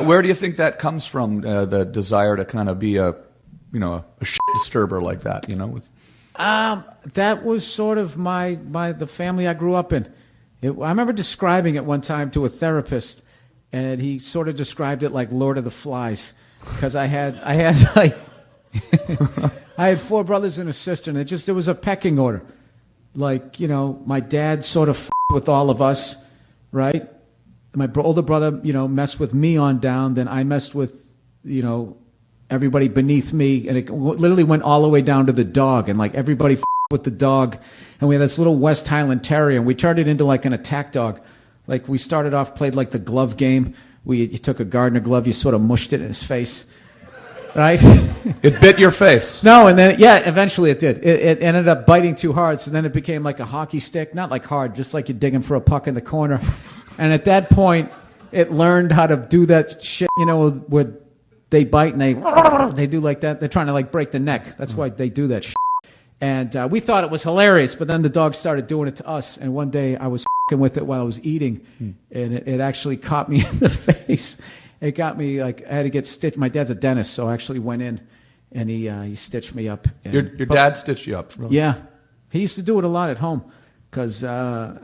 where do you think that comes from? The desire to kind of be a shit disturber like that, with... That was sort of the family I grew up in. I remember describing it one time to a therapist, and he sort of described it like Lord of the Flies, because I had like I had 4 brothers and a sister, and there was a pecking order. Like, my dad sort of f***ed with all of us, right? My older brother, messed with me on down. Then I messed with, everybody beneath me, and it literally went all the way down to the dog, and like everybody with the dog, and we had this little West Highland Terrier, and we turned it into like an attack dog. Like we started off, played like the glove game. You took a gardener glove, you sort of mushed it in his face, right? It bit your face. No, and then eventually it did. It ended up biting too hard, so then it became like a hockey stick, not like hard, just like you're digging for a puck in the corner. And at that point, it learned how to do that shit, where they bite and they do like that. They're trying to like break the neck. That's why they do that shit. And we thought it was hilarious, but then the dog started doing it to us. And one day I was f***ing with it while I was eating, and it actually caught me in the face. It got me, like, I had to get stitched. My dad's a dentist, so I actually went in, and he stitched me up. And, your dad stitched you up? Really? Yeah. He used to do it a lot at home, because, I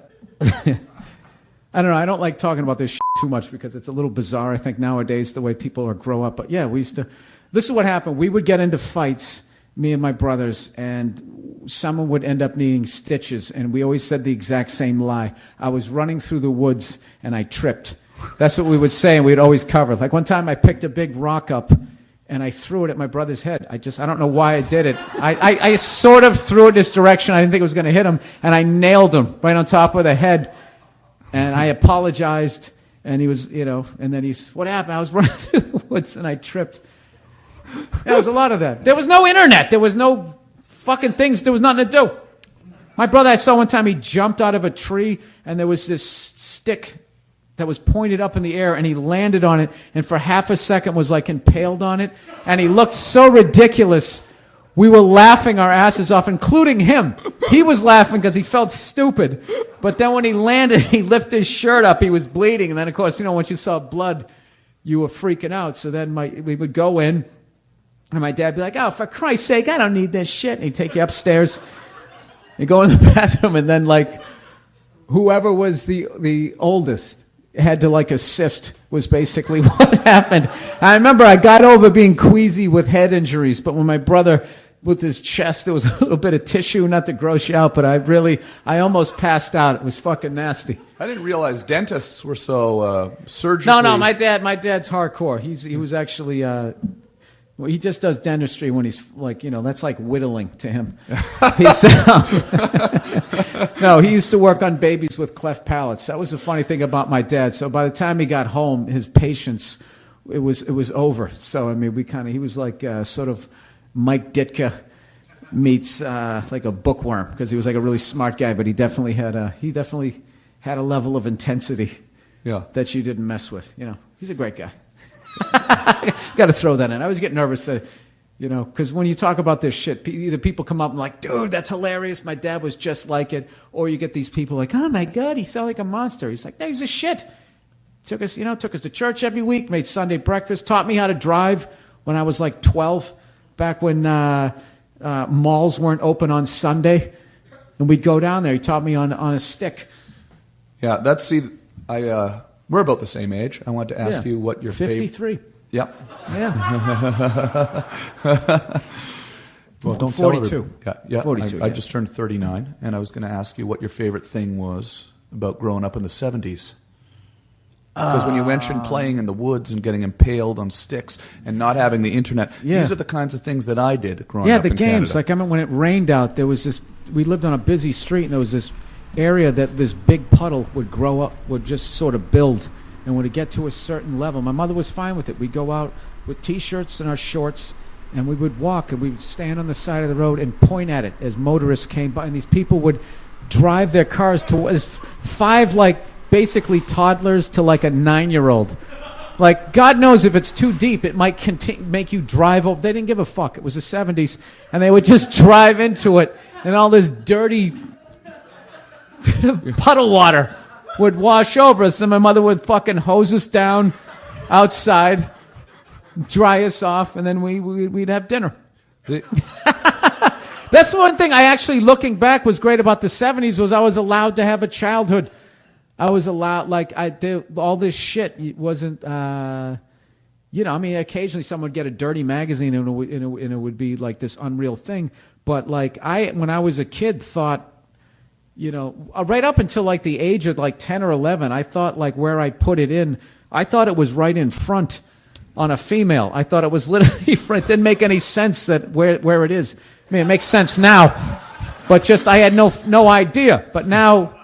don't know, I don't like talking about this shit too much, because it's a little bizarre, I think, nowadays, the way people grow up. But yeah, this is what happened. We would get into fights, me and my brothers, and someone would end up needing stitches, and we always said the exact same lie. I was running through the woods, and I tripped. That's what we would say, and we'd always cover. Like one time I picked a big rock up, and I threw it at my brother's head. I don't know why I did it. I sort of threw it this direction. I didn't think it was going to hit him, and I nailed him right on top of the head. And I apologized, and he was, and then what happened? I was running through the woods, and I tripped. There was a lot of that. There was no internet. There was no fucking things. There was nothing to do. My brother, I saw one time, he jumped out of a tree, and there was this stick that was pointed up in the air, and he landed on it, and for half a second was like impaled on it, and he looked so ridiculous. We were laughing our asses off, including him. He was laughing because he felt stupid. But then when he landed, he lifted his shirt up. He was bleeding. And then, of course, once you saw blood, you were freaking out. So then we would go in, and my dad would be like, "Oh, for Christ's sake, I don't need this shit." And he'd take you upstairs. You go in the bathroom, and then, like, whoever was the oldest had to, like, assist was basically what happened. I remember I got over being queasy with head injuries, but when my brother... with his chest, there was a little bit of tissue, not to gross you out, but I almost passed out. It was fucking nasty. I didn't realize dentists were so surgically... No, my dad's hardcore. He was actually, he just does dentistry when he's like, that's like whittling to him. No, he used to work on babies with cleft palates. That was the funny thing about my dad. So by the time he got home, his patience, it was over. So, I mean, he was like sort of... Mike Ditka meets like a bookworm, because he was like a really smart guy, but he definitely had a level of intensity that you didn't mess with. He's a great guy. Got to throw that in. I always get nervous, because when you talk about this shit, either people come up and like, "Dude, that's hilarious. My dad was just like it," or you get these people like, "Oh my God, he felt like a monster." He's like, "No, he's a shit." Took us to church every week, made Sunday breakfast, taught me how to drive when I was like 12. Back when malls weren't open on Sunday, and we'd go down there. He taught me on a stick. Yeah, we're about the same age. I wanted to ask you what your 53. Yeah. Yeah. Well, don't 42. Tell yeah. 42. I just turned 39, and I was going to ask you what your favorite thing was about growing up in the 70s. Because when you mentioned playing in the woods and getting impaled on sticks and not having the internet, these are the kinds of things that I did growing up in Canada. Yeah, the games. Like, I remember when it rained out, there was this... We lived on a busy street, and there was this area that this big puddle would grow up, would just sort of build. And when it get to a certain level, my mother was fine with it. We'd go out with T-shirts and our shorts, and we would walk, and we would stand on the side of the road and point at it as motorists came by. And these people would drive their cars to... Five, like... basically toddlers to like a 9-year-old. Like, God knows if it's too deep, it might make you drive over. They didn't give a fuck. It was the 70s, and they would just drive into it, and all this dirty puddle water would wash over us, and my mother would fucking hose us down, outside, dry us off, and then we'd have dinner. That's one thing I actually, looking back, was great about the 70s was I was allowed to have a childhood. I was allowed, like, all this shit wasn't, I mean, occasionally someone would get a dirty magazine and it would be like this unreal thing. But like when I was a kid, thought, right up until like the age of like 10 or 11, I thought like where I put it in, I thought it was right in front on a female. I thought it was literally front. It didn't make any sense that where it is. I mean, it makes sense now, but just I had no idea. But now,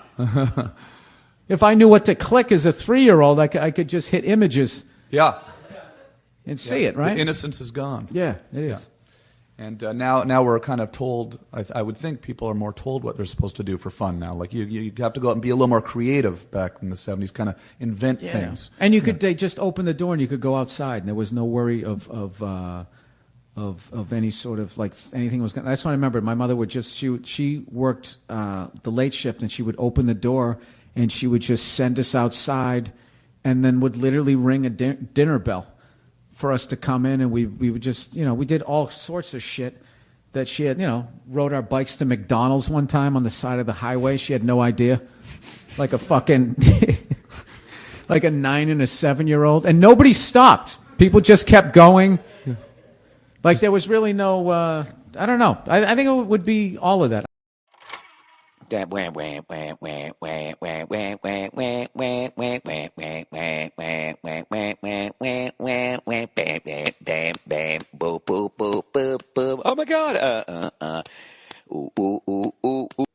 if I knew what to click as a 3-year-old, I could just hit images. Yeah. And see it, right? The innocence is gone. Yeah, it is. Yeah. And now we're kind of told, I would think people are more told what they're supposed to do for fun now. Like you have to go out and be a little more creative back in the 70s, kind of invent things. And you could they just open the door and you could go outside and there was no worry of any sort of like anything was going to. That's what I remember. My mother would she worked the late shift and she would open the door and she would just send us outside and then would literally ring a dinner bell for us to come in, and we would just, we did all sorts of shit that she had, rode our bikes to McDonald's one time on the side of the highway. She had no idea. Like a fucking, like a 9 and a 7-year-old. And nobody stopped. People just kept going. Like there was really no, I don't know. I think it would be all of that. Oh my God.